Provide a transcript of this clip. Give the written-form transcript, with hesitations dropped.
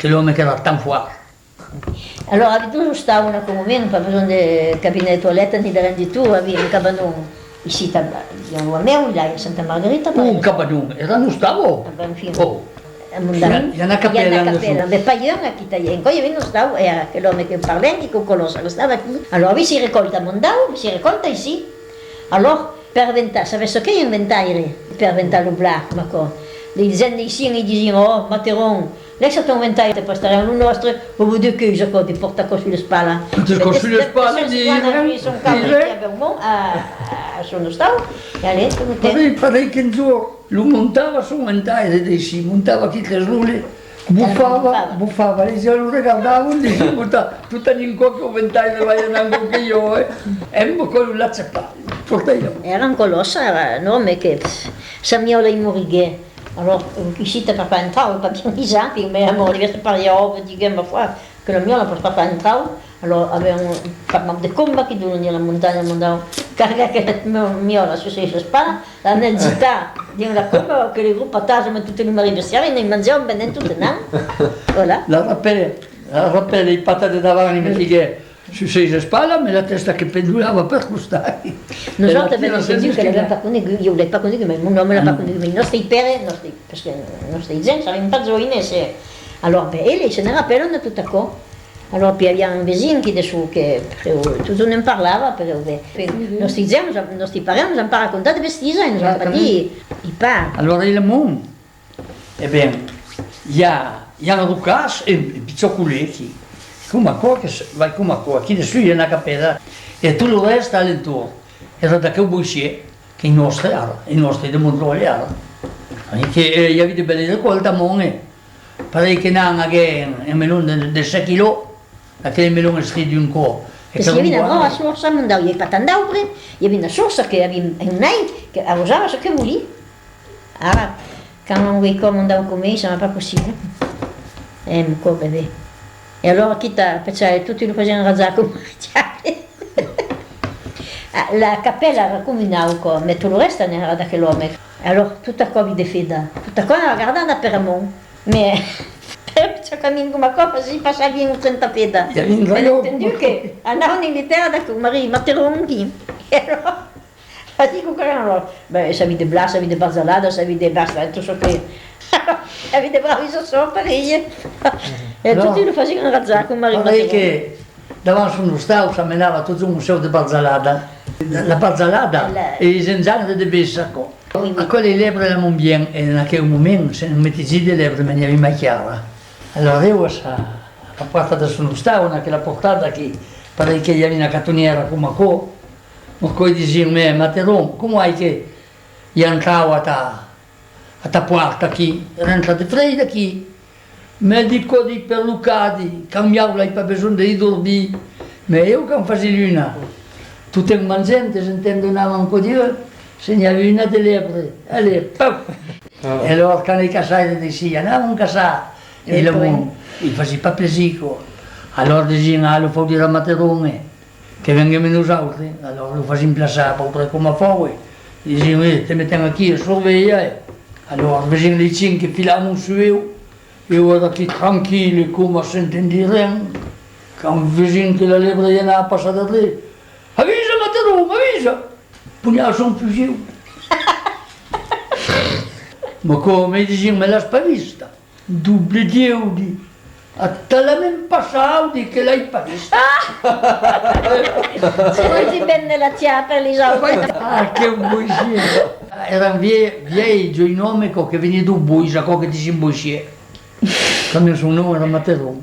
l'uomo che era tan fuori. Allora, tu stavi una comunione, pas besoin de cabinet de toilette ni de rien du tout, avevi un cabanon ici, a meu, là, a Santa Margherita. Un cabanon, era non stavo. Oh. Hi ha una cappella ma païen aquí taien. Coi io non stavo, era quell'uomo che parlenti, che conosce, che stava qui. Allora, vi si raccolta a Mondau, vi si raccolta ici. Allora, per ventare, sapesse che inventare per ventare il black, ma co. Le disaient ici, ils disaient, oh, Materon, lei è stato inventato per stare a nostro, o vuol dire che io so di portare sulle spalle. Sulle spalle di... Sono capaci a Vermont, sono stato, e a lei, Parei che lo montava su inventato, montava chi che slule, buffava, e se lo regardavo, diceva, tutta in cocco inventato, vai andando che io, e un po' con un lazzapalle. Era un colosso, era un nome che Samiola in Morighe. Alors, ici, t'as pas entrado, pas bien bizarre, puis mais à mon anniversaire, par exemple, je dis, ma foi, que le mien, on n'a pas entrado. Alors, avait un pas de combat qui donne la montagne, carga che le mio la sua spalla, la necessità di una comba che le gruppi partaggiano tutti i numeri bestiali, ne mangiamo bene tutti, no? Voilà. La rappella i patate davanti, mi dice, su sei spalle, ma la testa che pendulava per costare. Nous autres, ben, on s'est dit qu'elle n'avait pas connu, il ne voulait pas connu, mais mon homme ne l'a pas connu. Mais il nostri pere, parce que i nostri zen, savevano pas gioine, se... Allora, ben, e se ne rappellano tutto a co. Allora, poi abbiamo un vicino che adesso, che tutto non parlava, perché i nostri zen, i nostri parenti, non hanno raccontato vestiti, non hanno detto, i pa. Allora, il mondo, ebbene, il y a un rucas e pizzoculetti. Come qua, vai come qua, chi adesso è una cappella e tutto il resto all'intorno. Era da che buisce che i nostri di Montroli erano. Che avete belle raccolte a Mone, pare che non ha un melone di 6 kg, che il melone è di un co'. Perché io vino a sorsa, non davo i patandau, io vino a sorsa che avevi un nai che arrosava ciò che volì. Allora, quando non vuoi come andavo con me, non è pas possibile. Un po' bebè. E allora chi perché tutti lo facevano razzare con la cappella era comunale, ma tutto il resto non era da quell'uomo. Allora tutta qua vi defida, tutta qua era guardata per Amon, ma per ciò cammino come qua si passava in un centapeda. E ho entendito che andavano in terra da Maria Materonghi. E allora, dico che allora, beh, se avete blas, se avete barzalada, se avete basta, tutto ciò che... avete bravi sopra e tutti lo facevano razzare con Maria Materonghi. Che davanti a uno stato si ammenava tutto un museo di barzalada. La barzalada e i zanzane di Bessacco. A quelle lebre la mon bien e in quel momento se non metti giù le lebre non avevi mai chiara. Allora io a porta da sono stato, che la portata che pare che gli avevi una catoniera come qua, ma poi dicevo me, Materon, come hai che gli entravo a ta porta qui, era entrato fredda qui, medico di perlucati, cambiavo la per bisogno di dormire, ma io che non facevo una. Tutte le mangiante sentendo una manco di se ne avevi una delle lebre, e lì, paf! E allora quando i casai dicevano, andiamo a casare, e non faceva pas piacere. Allora dicevano, lo fa dire a Materone, che vengono noi altri, allora lo facciamo piazzare, per come fuori, dicevano, ti mettiamo qui a sorvegliare. Allora facevano le cinque che filavano su io ero qui tranquillo, come senza dire, quando vicino che la lebre gli andava passata lì, avvisa Materone, avvisa! Pugnava su un fucile. Ma come dicevano, me l'ha spavista, dubbi di eudi, a talmente passato che l'hai spavista. Se non ti bene la chiappa, Elisabetta. Ah, che bugie! Era un viejo nomico che veniva da Buisa, che diceva Buisia. Come il suo nome era Materone.